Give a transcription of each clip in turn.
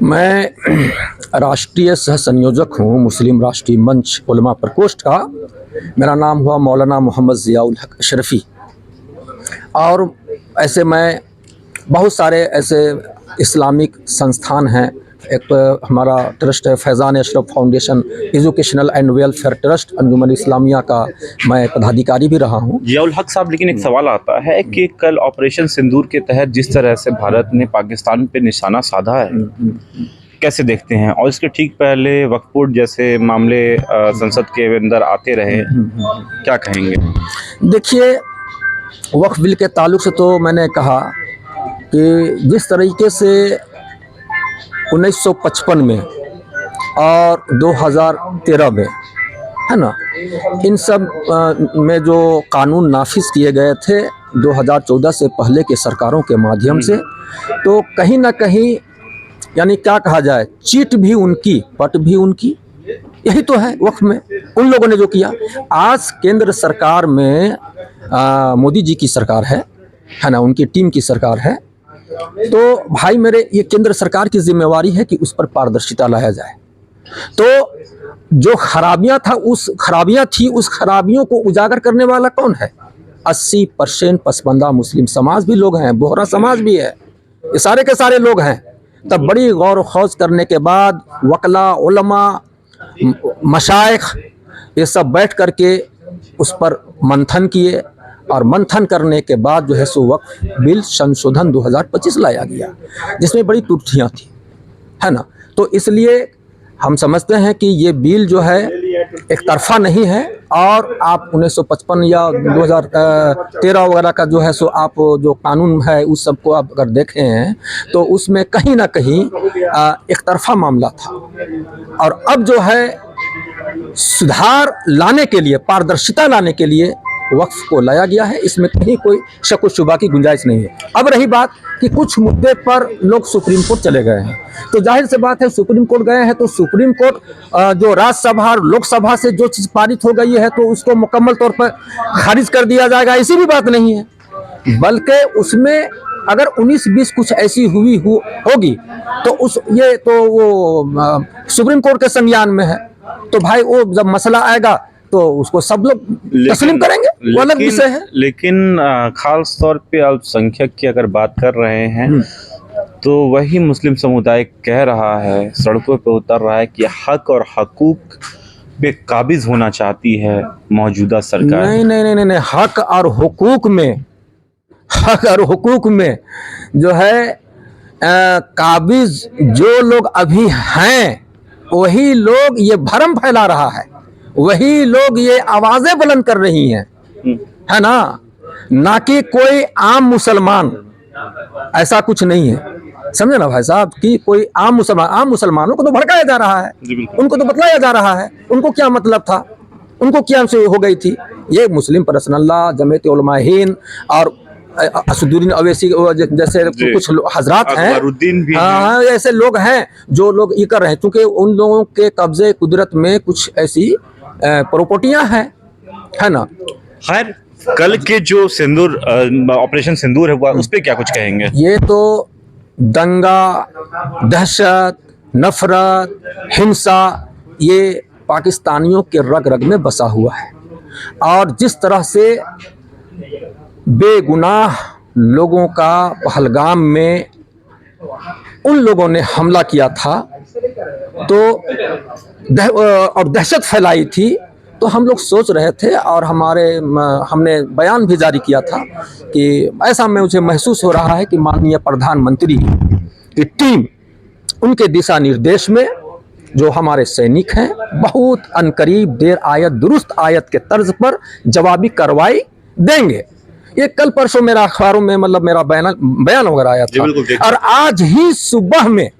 मैं राष्ट्रीय सह संयोजक हूँ मुस्लिम राष्ट्रीय मंच उलमा प्रकोष्ठ का। मेरा नाम हुआ मौलाना मोहम्मद ज़ियाउल हक अशरफ़ी। और ऐसे मैं बहुत सारे ऐसे इस्लामिक संस्थान हैं। एक हमारा ट्रस्ट है Faizan Ashraf foundation educational and welfare trust, Anjuman Islamia का मैं पदाधिकारी भी रहा हूँ। ज़ियाउल हक साहब, लेकिन एक सवाल आता है कि कल ऑपरेशन सिंदूर के तहत जिस तरह से भारत ने पाकिस्तान पे निशाना साधा है, कैसे देखते हैं? और इसके ठीक पहले वक्फ बोर्ड जैसे मामले संसद के अंदर आते रहे, क्या कहेंगे? देखिए, वक्फ बिल के ताल्लुक से तो मैंने कहा कि जिस तरीके से 1955 में और 2013 में, है ना, इन सब में जो कानून नाफिज किए गए थे 2014 से पहले के सरकारों के माध्यम से, तो कहीं ना कहीं यानी क्या कहा जाए, चीट भी उनकी पट भी उनकी, यही तो है वक्फ में उन लोगों ने जो किया। आज केंद्र सरकार में मोदी जी की सरकार है ना, उनकी टीम की सरकार है। तो भाई मेरे, ये केंद्र सरकार की जिम्मेवारी है कि उस पर पारदर्शिता लाया जाए। तो जो खराबियां थी उस खराबियों को उजागर करने वाला कौन है? 80% पसमानदा मुस्लिम समाज भी लोग हैं, बोहरा समाज भी है, ये सारे के सारे लोग हैं। तब बड़ी गौर खोज करने के बाद वकला, उलमा, मशाइख ये सब बैठ करके उस पर मंथन किए, और मंथन करने के बाद जो है सो वक्फ बिल संशोधन 2025 लाया गया, जिसमें बड़ी त्रुटियां थी, है ना। तो इसलिए हम समझते हैं कि ये बिल जो है एक तरफा नहीं है, और आप 1955 या 2013 वगैरह का जो है सो आप जो कानून है उस सब को आप अगर देखें हैं तो उसमें कहीं ना कहीं एक तरफा मामला था। और अब जो है सुधार लाने के लिए, पारदर्शिता लाने के लिए वक्फ को लाया गया है, इसमें कहीं कोई शक व शुबा की गुंजाइश नहीं है। अब रही बात कि कुछ मुद्दे पर लोग सुप्रीम कोर्ट चले गए हैं, तो जाहिर सी बात है सुप्रीम कोर्ट गए हैं तो सुप्रीम कोर्ट जो राज्यसभा और लोकसभा से जो चीज़ पारित हो गई है तो उसको मुकम्मल तौर पर खारिज कर दिया जाएगा, ऐसी भी बात नहीं है। बल्कि उसमें अगर 19-20 कुछ ऐसी होगी तो ये तो वो सुप्रीम कोर्ट के संज्ञान में है। तो भाई वो जब मसला आएगा तो उसको सब लोग तस्लीम करेंगे, वो अलग विषय है। लेकिन खास तौर पे अल्पसंख्यक की अगर बात कर रहे हैं तो वही मुस्लिम समुदाय कह रहा है, सड़कों पे उतर रहा है कि हक और हकूक पे काबिज होना चाहती है मौजूदा सरकार। नहीं, हक और हुकूक में जो है काबिज जो लोग अभी हैं, वही लोग ये भरम फैला रहा है, वही लोग ये आवाजें बुलंद कर रही हैं, है ना कि कोई आम मुसलमान। ऐसा कुछ नहीं है, समझे ना भाई साहब, कि कोई आम मुसलमानों को तो भड़काया जा रहा है, उनको तो बतलाया जा रहा है उनको क्या मतलब था, उनको क्या से हो गई थी। ये मुस्लिम पर्सनल्लाह, जमीयत उलमा हिंद और असदुद्दीन अवैसी जैसे कुछ हजरात हैं, हाँ, ऐसे लोग हैं जो लोग ये कर रहे हैं, क्योंकि उन लोगों के कब्जे कुदरत में कुछ ऐसी प्रॉपर्टियां हैं, है ना। खैर, कल के जो सिंदूर ऑपरेशन सिंदूर है उस पर क्या कुछ कहेंगे? ये तो दंगा, दहशत, नफरत, हिंसा, ये पाकिस्तानियों के रग रग में बसा हुआ है। और जिस तरह से बेगुनाह लोगों का पहलगाम में उन लोगों ने हमला किया था तो और दहशत फैलाई थी, तो हम लोग सोच रहे थे और हमने बयान भी जारी किया था कि ऐसा मुझे महसूस हो रहा है कि माननीय प्रधानमंत्री की टीम, उनके दिशा निर्देश में जो हमारे सैनिक हैं, बहुत अनकरीब देर आयत दुरुस्त आयत के तर्ज पर जवाबी कार्रवाई देंगे। ये कल परसों मेरा अखबारों में मतलब मेरा बयान वगैरह आया था, और आज ही सुबह में,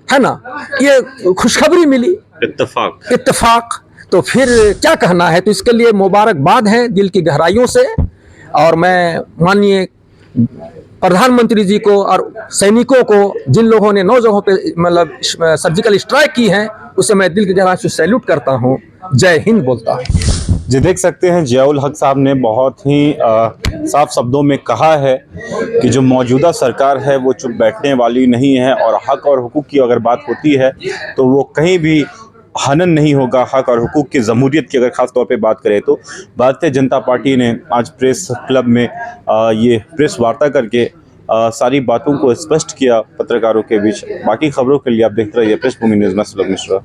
है ना, ये खुशखबरी मिली, इत्तेफाक। तो फिर क्या कहना है, तो इसके लिए मुबारकबाद है दिल की गहराइयों से। और मैं माननीय प्रधानमंत्री जी को और सैनिकों को, जिन लोगों ने 9 जगहों पे मतलब सर्जिकल स्ट्राइक की है, उसे मैं दिल की गहराई से सैल्यूट करता हूँ। जय हिंद बोलता हूँ। जी, देख सकते हैं जियाउल हक साहब ने बहुत ही साफ शब्दों में कहा है कि जो मौजूदा सरकार है वो चुप बैठने वाली नहीं है, और हक और हुकूक की अगर बात होती है तो वो कहीं भी हनन नहीं होगा हक और हुकूक की जमहूरियत की। अगर खास तौर पे बात करें तो भारतीय जनता पार्टी ने आज प्रेस क्लब में ये प्रेस वार्ता करके सारी बातों को स्पष्ट किया पत्रकारों के बीच। बाकी खबरों के लिए आप देखते रहिए प्रेस भूमि न्यूज़ में सुलभ मिश्रा।